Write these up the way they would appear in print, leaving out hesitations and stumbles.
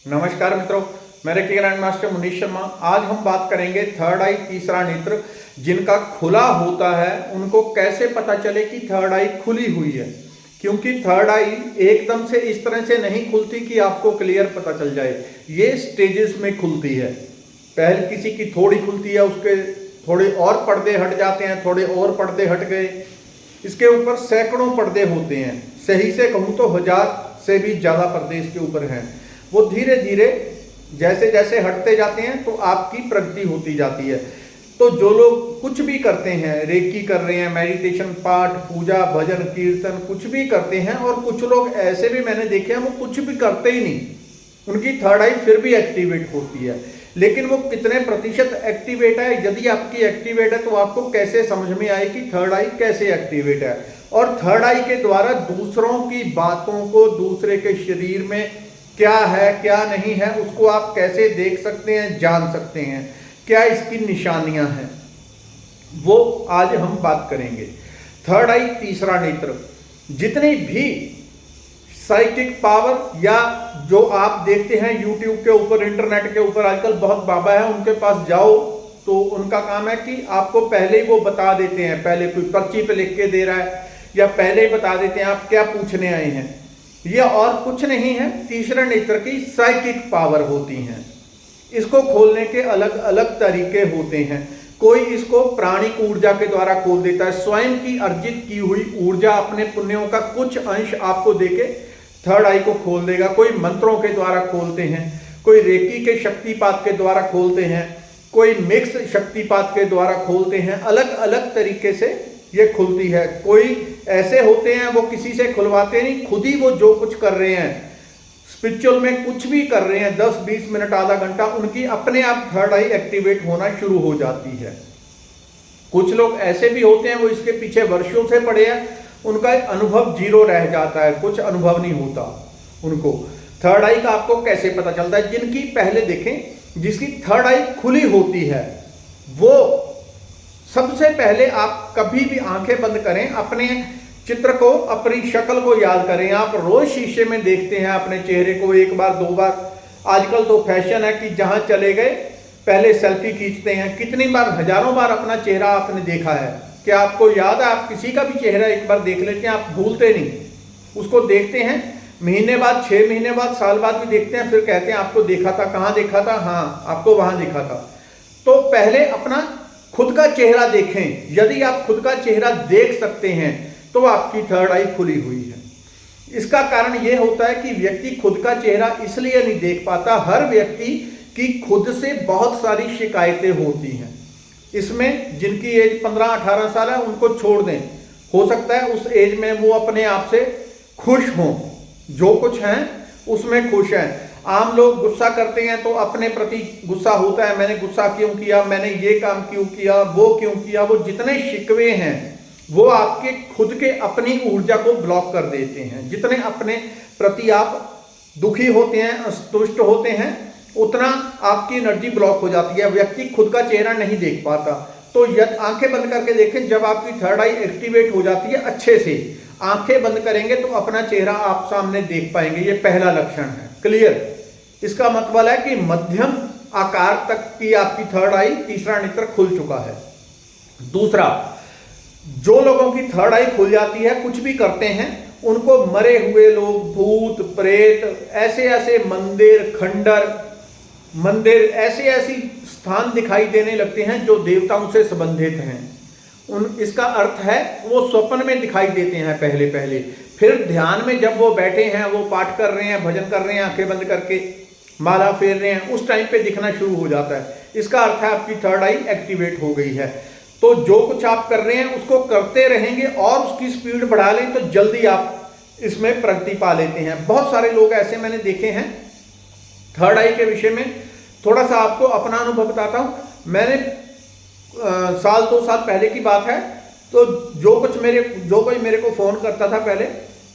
नमस्कार मित्रों, मैं reiki grand master Munish Sharma. आज हम बात करेंगे थर्ड आई, तीसरा नेत्र जिनका खुला होता है उनको कैसे पता चले कि थर्ड आई खुली हुई है। क्योंकि थर्ड आई एकदम से इस तरह से नहीं खुलती कि आपको क्लियर पता चल जाए। ये स्टेजेस में खुलती है। पहले किसी की थोड़ी खुलती है, उसके थोड़े और पर्दे हट जाते हैं, थोड़े और पर्दे हट गए, इसके ऊपर सैकड़ों पर्दे होते हैं। सही से कहूँ तो 1000 से भी ज़्यादा पर्दे इसके ऊपर हैं। वो धीरे धीरे जैसे जैसे हटते जाते हैं तो आपकी प्रगति होती जाती है। तो जो लोग कुछ भी करते हैं, रेकी कर रहे हैं, मेडिटेशन, पाठ, पूजा, भजन, कीर्तन कुछ भी करते हैं, और कुछ लोग ऐसे भी मैंने देखे हैं वो कुछ भी करते ही नहीं, उनकी थर्ड आई फिर भी एक्टिवेट होती है। लेकिन वो कितने प्रतिशत एक्टिवेट है, यदि आपकी एक्टिवेट है तो आपको कैसे समझ में आए कि थर्ड आई कैसे एक्टिवेट है। और थर्ड आई के द्वारा दूसरों की बातों को, दूसरे के शरीर में क्या है क्या नहीं है उसको आप कैसे देख सकते हैं, जान सकते हैं, क्या इसकी निशानियां हैं, वो आज हम बात करेंगे। थर्ड आई, तीसरा नेत्र, जितनी भी साइकिक पावर या जो आप देखते हैं यूट्यूब के ऊपर, इंटरनेट के ऊपर, आजकल बहुत बाबा है, उनके पास जाओ तो उनका काम है कि आपको पहले ही वो बता देते हैं, पहले कोई पर्ची पे लिख के दे रहा है या पहले ही बता देते हैं आप क्या पूछने आए हैं। ये और कुछ नहीं है, तीसरे नेत्र की साइकिक पावर होती हैं। इसको खोलने के अलग अलग तरीके होते हैं। कोई इसको प्राणिक ऊर्जा के द्वारा खोल देता है, स्वयं की अर्जित की हुई ऊर्जा, अपने पुण्यों का कुछ अंश आपको देके थर्ड आई को खोल देगा। कोई मंत्रों के द्वारा खोलते हैं, कोई रेकी के शक्तिपात के द्वारा खोलते हैं, कोई मिक्स शक्तिपात के द्वारा खोलते हैं। अलग अलग तरीके से ये खुलती है। कोई ऐसे होते हैं वो किसी से खुलवाते नहीं, खुद ही वो जो कुछ कर रहे हैं, स्पिरिचुअल में कुछ भी कर रहे हैं, 10-20 मिनट, आधा घंटा, उनकी अपने आप थर्ड आई एक्टिवेट होना शुरू हो जाती है। कुछ लोग ऐसे भी होते हैं वो इसके पीछे वर्षों से पड़े हैं, उनका अनुभव जीरो रह जाता है, कुछ अनुभव नहीं होता उनको। थर्ड आई का आपको कैसे पता चलता है? जिनकी पहले देखें, जिसकी थर्ड आई खुली होती है वो सबसे पहले आप कभी भी आंखें बंद करें, अपने चित्र को, अपनी शक्ल को याद करें। आप रोज शीशे में देखते हैं अपने चेहरे को, एक बार दो बार, आजकल तो फैशन है कि जहां चले गए पहले सेल्फी खींचते हैं। कितनी बार, हजारों बार अपना चेहरा आपने देखा है? क्या आपको याद है? आप किसी का भी चेहरा एक बार देख लेते हैं, आप भूलते नहीं, उसको देखते हैं महीने बाद, 6 महीने बाद, साल बाद भी देखते हैं, फिर कहते हैं आपको देखा था, कहाँ देखा था? हाँ, आपको वहां देखा था। तो पहले अपना खुद का चेहरा देखें। यदि आप खुद का चेहरा देख सकते हैं तो आपकी थर्ड आई खुली हुई है। इसका कारण यह होता है कि व्यक्ति खुद का चेहरा इसलिए नहीं देख पाता, हर व्यक्ति की खुद से बहुत सारी शिकायतें होती हैं। इसमें जिनकी एज 15-18 साल है उनको छोड़ दें, हो सकता है उस एज में वो अपने आप से खुश हों, जो कुछ हैं उसमें खुश हैं। आम लोग गुस्सा करते हैं तो अपने प्रति गुस्सा होता है, मैंने गुस्सा क्यों किया, मैंने ये काम क्यों किया, वो क्यों किया। वो जितने शिकवे हैं वो आपके खुद के अपनी ऊर्जा को ब्लॉक कर देते हैं। जितने अपने प्रति आप दुखी होते हैं, असंतुष्ट होते हैं, उतना आपकी एनर्जी ब्लॉक हो जाती है। व्यक्ति खुद का चेहरा नहीं देख पाता। तो यदि आंखें बंद करके देखें, जब आपकी थर्ड आई एक्टिवेट हो जाती है, अच्छे से आंखें बंद करेंगे तो अपना चेहरा आप सामने देख पाएंगे। ये पहला लक्षण है, क्लियर। इसका मतलब है कि मध्यम आकार तक की आपकी थर्ड आई, तीसरा नेत्र खुल चुका है। दूसरा, जो लोगों की थर्ड आई खुल जाती है, कुछ भी करते हैं, उनको मरे हुए लोग, भूत प्रेत, ऐसे ऐसे मंदिर, खंडर मंदिर, ऐसे ऐसी स्थान दिखाई देने लगते हैं जो देवताओं से संबंधित हैं। इसका अर्थ है वो स्वप्न में दिखाई देते हैं पहले पहले, फिर ध्यान में जब वो बैठे हैं, वो पाठ कर रहे हैं, भजन कर रहे हैं, आंखें बंद करके माला फेर रहे हैं, उस टाइम पे दिखना शुरू हो जाता है। इसका अर्थ है आपकी थर्ड आई एक्टिवेट हो गई है। तो जो कुछ आप कर रहे हैं उसको करते रहेंगे और उसकी स्पीड बढ़ा लें तो जल्दी आप इसमें प्रगति पा लेते हैं। बहुत सारे लोग ऐसे मैंने देखे हैं। थर्ड आई के विषय में थोड़ा सा आपको अपना अनुभव बताता हूं। मैंने साल 2 साल पहले की बात है, तो जो कोई मेरे को फोन करता था पहले,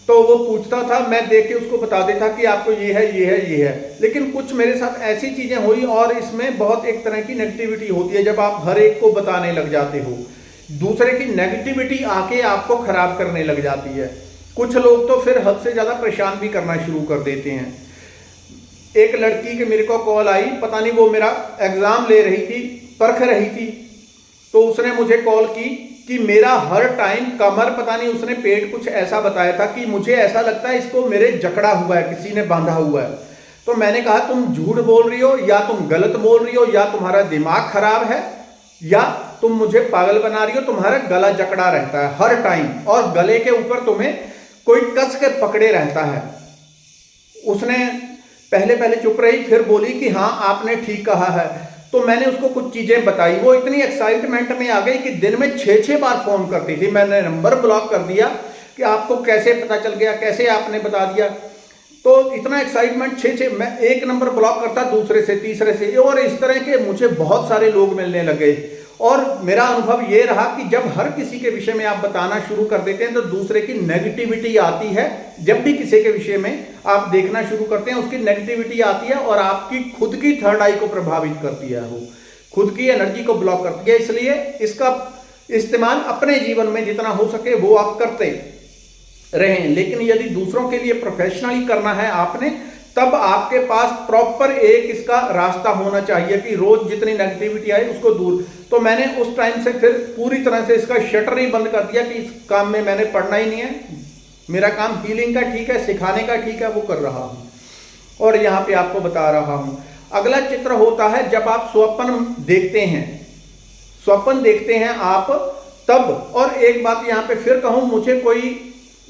तो वो पूछता था, मैं देख के उसको बता देता कि आपको ये है, ये है, ये है। लेकिन कुछ मेरे साथ ऐसी चीजें हुई और इसमें बहुत एक तरह की नेगेटिविटी होती है। जब आप हर एक को बताने लग जाते हो, दूसरे की नेगेटिविटी आके आपको खराब करने लग जाती है। कुछ लोग तो फिर हद से ज्यादा परेशान भी करना शुरू कर देते हैं। एक लड़की के मेरे को कॉल आई, पता नहीं वो मेरा एग्जाम ले रही थी, परख रही थी, तो उसने मुझे कॉल की कि मेरा हर टाइम कमर, पता नहीं उसने पेट कुछ ऐसा बताया था कि मुझे ऐसा लगता है इसको मेरे जकड़ा हुआ है, किसी ने बांधा हुआ है। तो मैंने कहा तुम झूठ बोल रही हो, या तुम गलत बोल रही हो, या तुम्हारा दिमाग खराब है, या तुम मुझे पागल बना रही हो। तुम्हारा गला जकड़ा रहता है हर टाइम, और गले के ऊपर तुम्हें कोई कस के पकड़े रहता है। उसने पहले पहले चुप रही, फिर बोली कि हाँ आपने ठीक कहा है। तो मैंने उसको कुछ चीजें बताई। वो इतनी एक्साइटमेंट में आ गई कि दिन में 6-6 बार फोन करती थी। मैंने नंबर ब्लॉक कर दिया कि आपको कैसे पता चल गया, कैसे आपने बता दिया। तो इतना एक्साइटमेंट, 6-6, मैं एक नंबर ब्लॉक करता, दूसरे से, तीसरे से, और इस तरह के मुझे बहुत सारे लोग मिलने लगे। और मेरा अनुभव ये रहा कि जब हर किसी के विषय में आप बताना शुरू कर देते हैं तो दूसरे की नेगेटिविटी आती है। जब भी किसी के विषय में आप देखना शुरू करते हैं, उसकी नेगेटिविटी आती है और आपकी खुद की थर्ड आई को प्रभावित करती है, वो खुद की एनर्जी को ब्लॉक करती है। इसलिए इसका इस्तेमाल अपने जीवन में जितना हो सके वो आप करते रहें। लेकिन यदि दूसरों के लिए प्रोफेशनली करना है आपने, तब आपके पास प्रॉपर एक इसका रास्ता होना चाहिए कि रोज जितनी नेगेटिविटी आए उसको दूर। तो मैंने उस टाइम से फिर पूरी तरह से इसका शटर ही बंद कर दिया कि इस काम में मैंने पढ़ना ही नहीं है। मेरा काम हीलिंग का ठीक है, सिखाने का ठीक है, वो कर रहा हूं और यहाँ पे आपको बता रहा हूं। अगला चित्र होता है जब आप स्वप्न देखते हैं, स्वप्न देखते हैं आप तब। और एक बात यहाँ पे फिर कहूं, मुझे कोई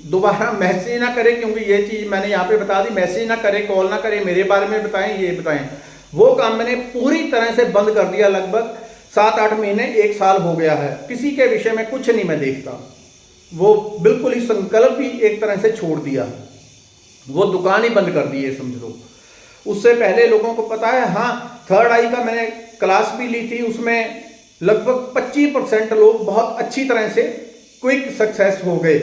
दोबारा मैसेज ना करे, क्योंकि ये चीज मैंने यहाँ पे बता दी, मैसेज ना करे, कॉल ना करे, मेरे बारे में बताएं, ये बताएं, वो काम मैंने पूरी तरह से बंद कर दिया। लगभग 7-8 महीने, 1 साल हो गया है। किसी के विषय में कुछ नहीं मैं देखता, वो बिल्कुल ही संकल्प ही एक तरह से छोड़ दिया, वो दुकान ही बंद कर दी है समझ लो। उससे पहले लोगों को पता है, हाँ थर्ड आई का मैंने क्लास भी ली थी, उसमें लगभग 25% लोग बहुत अच्छी तरह से क्विक सक्सेस हो गए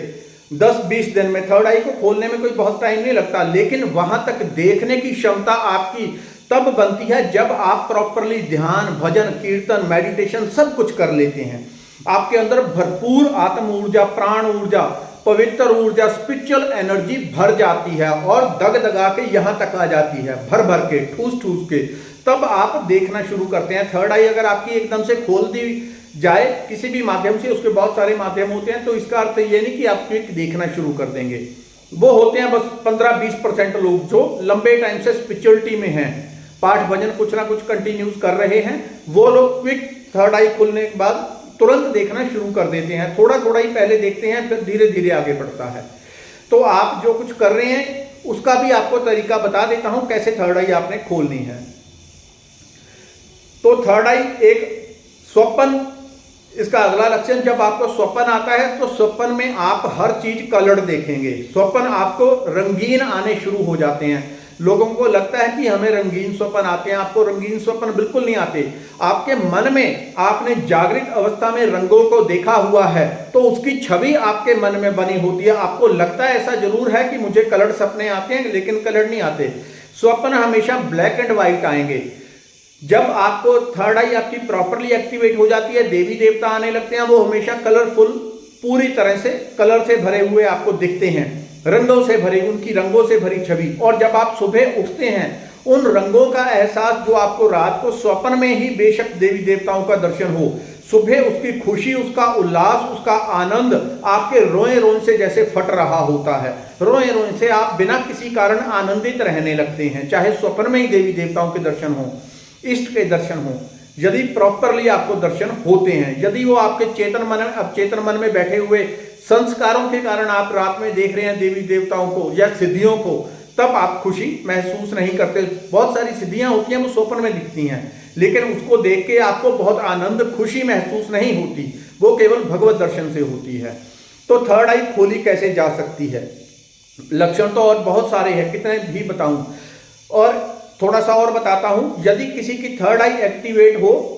10-20 दिन में। थर्ड आई को खोलने में कोई बहुत टाइम नहीं लगता, लेकिन वहां तक देखने की क्षमता आपकी तब बनती है जब आप प्रॉपरली ध्यान, भजन, कीर्तन, मेडिटेशन सब कुछ कर लेते हैं। आपके अंदर भरपूर आत्म ऊर्जा, प्राण ऊर्जा, पवित्र ऊर्जा, स्पिरिचुअल एनर्जी भर जाती है और दग दगा के यहां तक आ जाती है, भर भर के, ठूस ठूस के। तब आप देखना शुरू करते हैं। थर्ड आई अगर आपकी एकदम से खोल दी जाए किसी भी माध्यम से, उसके बहुत सारे माध्यम होते हैं, तो इसका अर्थ ये नहीं कि आप क्विक देखना शुरू कर देंगे। वो होते हैं बस 15-20% लोग जो लंबे टाइम से स्पिरिचुअलिटी में हैं, पाठ भजन कुछ ना कुछ कंटिन्यूस कर रहे हैं। वो लोग क्विक थर्ड आई खुलने के बाद तुरंत देखना शुरू कर देते हैं। थोड़ा थोड़ा ही पहले देखते हैं, फिर धीरे धीरे आगे बढ़ता है। तो आप जो कुछ कर रहे हैं उसका भी आपको तरीका बता देता हूं कैसे थर्ड आई आपने खोलनी है। तो थर्ड आई एक स्वप्न, इसका अगला लक्षण, जब आपको स्वप्न आता है तो स्वप्न में आप हर चीज कलर्ड देखेंगे। स्वप्न आपको रंगीन आने शुरू हो जाते हैं। लोगों को लगता है कि हमें रंगीन स्वप्न आते हैं, आपको रंगीन स्वप्न बिल्कुल नहीं आते। आपके मन में आपने जागृत अवस्था में रंगों को देखा हुआ है तो उसकी छवि आपके मन में बनी होती है। आपको लगता है ऐसा जरूर है कि मुझे कलर्ड सपने आते हैं, लेकिन कलर्ड नहीं आते। स्वप्न हमेशा ब्लैक एंड व्हाइट आएंगे। जब आपको थर्ड आई आपकी प्रॉपरली एक्टिवेट हो जाती है, देवी देवता आने लगते हैं, वो हमेशा कलरफुल, पूरी तरह से कलर से भरे हुए आपको दिखते हैं, रंगों से भरे, उनकी रंगों से भरी छवि। और जब आप सुबह उठते हैं, उन रंगों का एहसास जो आपको रात को स्वप्न में ही बेशक देवी देवताओं का दर्शन हो, सुबह उसकी खुशी, उसका उल्लास, उसका आनंद आपके रोए रोए से जैसे फट रहा होता है। रोए रोए से आप बिना किसी कारण आनंदित रहने लगते हैं, चाहे स्वप्न में ही देवी देवताओं के दर्शन हो, इष्ट के दर्शन हो, यदि प्रॉपरली आपको दर्शन होते हैं। यदि वो आपके चेतन मन में, अवचेतन मन में बैठे हुए संस्कारों के कारण आप रात में देख रहे हैं देवी देवताओं को या सिद्धियों को, तब आप खुशी महसूस नहीं करते। बहुत सारी सिद्धियां होती हैं वो स्वप्न में दिखती हैं, लेकिन उसको देख के आपको बहुत आनंद, खुशी महसूस नहीं होती, वो केवल भगवत दर्शन से होती है। तो थर्ड आई खोली कैसे जा सकती है? लक्षण तो और बहुत सारे हैं, कितने भी बताऊं। और थोड़ा सा और बताता हूं, यदि किसी की थर्ड आई एक्टिवेट हो,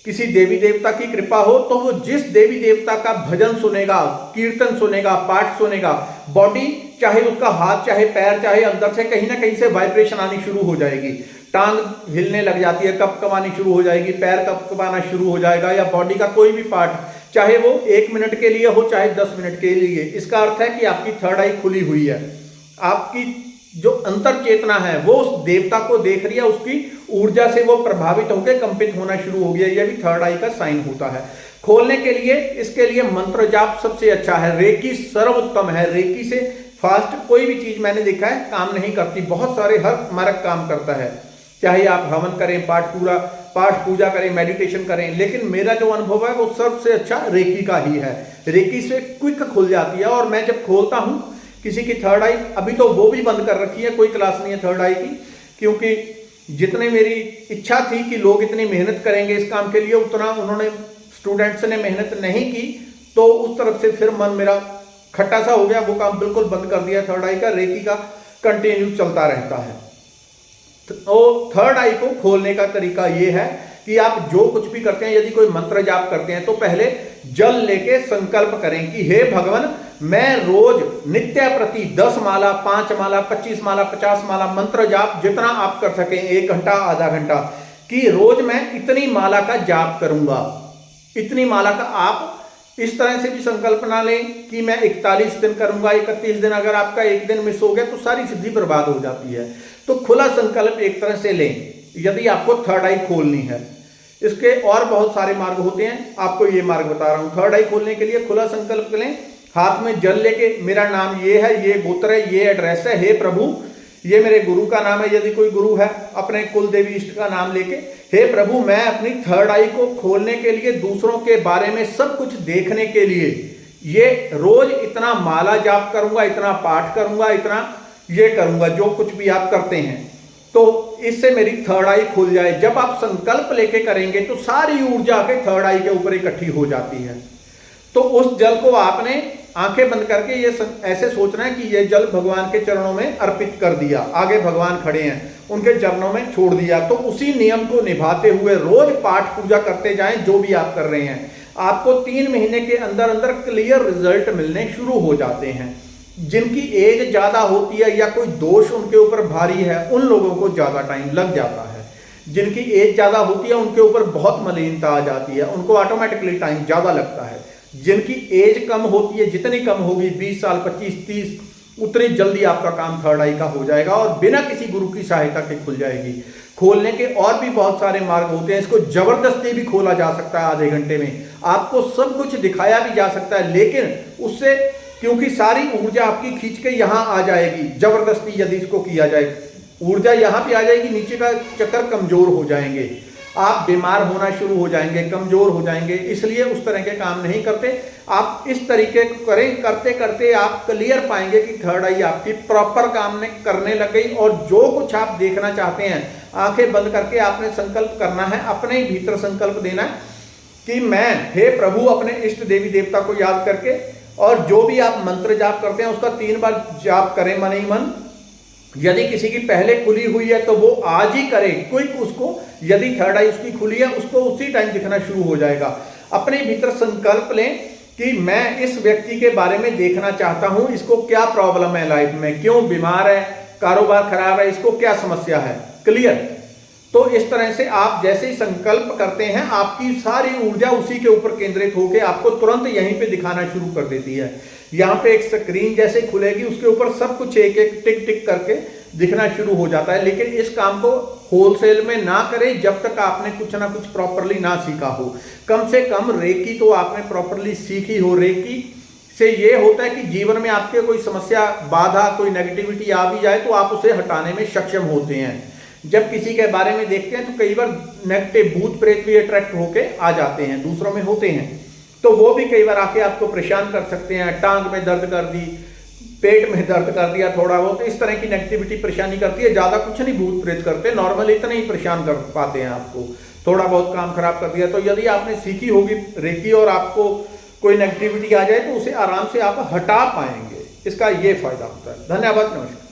किसी देवी देवता की कृपा हो, तो वो जिस देवी देवता का भजन सुनेगा, कीर्तन सुनेगा, पाठ सुनेगा, बॉडी, चाहे उसका हाथ, चाहे पैर, चाहे अंदर से कहीं ना कहीं से वाइब्रेशन आनी शुरू हो जाएगी। टांग हिलने लग जाती है, कपकपानी शुरू हो जाएगी, पैर कपकपाना शुरू हो जाएगा, या बॉडी का कोई भी पार्ट, चाहे वो 1 मिनट के लिए हो, चाहे 10 मिनट के लिए। इसका अर्थ है कि आपकी थर्ड आई खुली हुई है। आपकी जो अंतर चेतना है वो उस देवता को देख रही है, उसकी ऊर्जा से वो प्रभावित होकर कंपित होना शुरू हो गया। यह भी थर्ड आई का साइन होता है। खोलने के लिए इसके लिए मंत्र जाप सबसे अच्छा है। रेकी सर्वोत्तम है। रेकी से फास्ट कोई भी चीज मैंने देखा है काम नहीं करती। बहुत सारे हर मारक काम करता है, चाहे आप हवन करें, पाठ पूजा करें, मेडिटेशन करें, लेकिन मेरा जो अनुभव है वो सबसे अच्छा रेकी का ही है। रेकी से क्विक खुल जाती है। और मैं जब खोलता हूं किसी की थर्ड आई, अभी तो वो भी बंद कर रखी है, कोई क्लास नहीं है थर्ड आई की, क्योंकि जितने मेरी इच्छा थी कि लोग इतनी मेहनत करेंगे इस काम के लिए, उतना उन्होंने स्टूडेंट्स ने मेहनत नहीं की, तो उस तरफ से फिर मन मेरा खट्टा सा हो गया, वो काम बिल्कुल बंद कर दिया थर्ड आई का। रेकी का कंटिन्यू चलता रहता है। तो थर्ड आई को खोलने का तरीका ये है कि आप जो कुछ भी करते हैं, यदि कोई मंत्र जाप करते हैं तो पहले जल लेके संकल्प करें कि हे भगवान, मैं रोज नित्य प्रति 10 माला, 5 माला, 25 माला, 50 माला मंत्र जाप जितना आप कर सकें, 1 घंटा, आधा घंटा, कि रोज मैं इतनी माला का जाप करूंगा। इतनी माला का आप इस तरह से भी संकल्पना लें कि मैं 41 दिन करूंगा, 31 दिन। अगर आपका एक दिन मिस हो गया तो सारी सिद्धि बर्बाद हो जाती है। तो खुला संकल्प एक तरह से लें यदि आपको थर्ड आई खोलनी है। इसके और बहुत सारे मार्ग होते हैं, आपको ये मार्ग बता रहा हूं। थर्ड आई खोलने के लिए खुला संकल्प लें, हाथ में जल लेके, मेरा नाम ये है, ये गोत्र है, ये एड्रेस है, हे प्रभु, ये मेरे गुरु का नाम है, यदि कोई गुरु है, अपने कुल देवी इष्ट का नाम लेके, हे प्रभु, मैं अपनी थर्ड आई को खोलने के लिए, दूसरों के बारे में सब कुछ देखने के लिए ये रोज इतना माला जाप करूंगा, इतना पाठ करूंगा, इतना ये करूंगा, जो कुछ भी आप करते हैं, तो इससे मेरी थर्ड आई खुल जाए। जब आप संकल्प लेके करेंगे तो सारी ऊर्जा के थर्ड आई के ऊपर इकट्ठी हो जाती है। तो उस जल को आपने आंखें बंद करके ये ऐसे सोचना है कि ये जल भगवान के चरणों में अर्पित कर दिया। आगे भगवान खड़े हैं, उनके चरणों में छोड़ दिया। तो उसी नियम को निभाते हुए रोज पाठ पूजा करते जाएं, जो भी आप कर रहे हैं। आपको 3 महीने के अंदर अंदर क्लियर रिजल्ट मिलने शुरू हो जाते हैं। जिनकी एज ज्यादा होती है या कोई दोष उनके ऊपर भारी है, उन लोगों को ज्यादा टाइम लग जाता है। जिनकी एज ज्यादा होती है उनके ऊपर बहुत मलिनता आ जाती है, उनको ऑटोमेटिकली टाइम ज्यादा लगता है। जिनकी एज कम होती है, जितनी कम होगी, 20 साल, 25, 30, उतनी जल्दी आपका काम थर्ड आई का हो जाएगा और बिना किसी गुरु की सहायता के खुल जाएगी। खोलने के और भी बहुत सारे मार्ग होते हैं। इसको जबरदस्ती भी खोला जा सकता है, आधे घंटे में आपको सब कुछ दिखाया भी जा सकता है, लेकिन उससे क्योंकि सारी ऊर्जा आपकी खींच के यहां आ जाएगी, जबरदस्ती यदि इसको किया जाए, ऊर्जा यहां पे आ जाएगी, नीचे का चक्कर कमजोर हो जाएंगे, आप बीमार होना शुरू हो जाएंगे, कमजोर हो जाएंगे। इसलिए उस तरह के काम नहीं करते। आप इस तरीके करें, करते करते आप क्लियर पाएंगे कि थर्ड आई आपकी प्रॉपर काम करने लग गई। और जो कुछ आप देखना चाहते हैं, आंखें बंद करके आपने संकल्प करना है, अपने भीतर संकल्प देना है कि मैं, हे प्रभु, अपने इष्ट देवी देवता को याद करके, और जो भी आप मंत्र जाप करते हैं उसका 3 बार जाप करें मन ही मन। यदि किसी की पहले खुली हुई है तो वो आज ही करे क्विक उसको, यदि थर्ड आई उसकी खुली है उसको उसी टाइम दिखना शुरू हो जाएगा। अपने भीतर संकल्प लें कि मैं इस व्यक्ति के बारे में देखना चाहता हूं, इसको क्या प्रॉब्लम है लाइफ में, क्यों बीमार है, कारोबार खराब है, इसको क्या समस्या है, क्लियर। तो इस तरह से आप जैसे ही संकल्प करते हैं, आपकी सारी ऊर्जा उसी के ऊपर केंद्रित होकर आपको तुरंत यहीं पे दिखाना शुरू कर देती है। यहाँ पे एक स्क्रीन जैसे खुलेगी, उसके ऊपर सब कुछ एक एक टिक टिक करके दिखना शुरू हो जाता है। लेकिन इस काम को होलसेल में ना करें जब तक आपने कुछ ना कुछ प्रॉपरली ना सीखा हो। कम से कम रेकी तो आपने प्रॉपरली सीखी हो। रेकी से ये होता है कि जीवन में आपके कोई समस्या, बाधा, कोई नेगेटिविटी आ भी जाए तो आप उसे हटाने में सक्षम होते हैं। जब किसी के बारे में देखते हैं तो कई बार नेगेटिव भूत प्रेत भी अट्रैक्ट होके आ जाते हैं, दूसरों में होते हैं, तो वो भी कई बार आके आपको परेशान कर सकते हैं। टांग में दर्द कर दी, पेट में दर्द कर दिया थोड़ा बहुत, इस तरह की नेगेटिविटी परेशानी करती है। ज्यादा कुछ नहीं भूत प्रेत करते, नॉर्मल इतना ही परेशान कर पाते हैं आपको, थोड़ा बहुत काम खराब कर दिया। तो यदि आपने सीखी होगी रेकी और आपको कोई नेगेटिविटी आ जाए तो उसे आराम से आप हटा पाएंगे। इसका ये फायदा होता है। धन्यवाद, नमस्कार।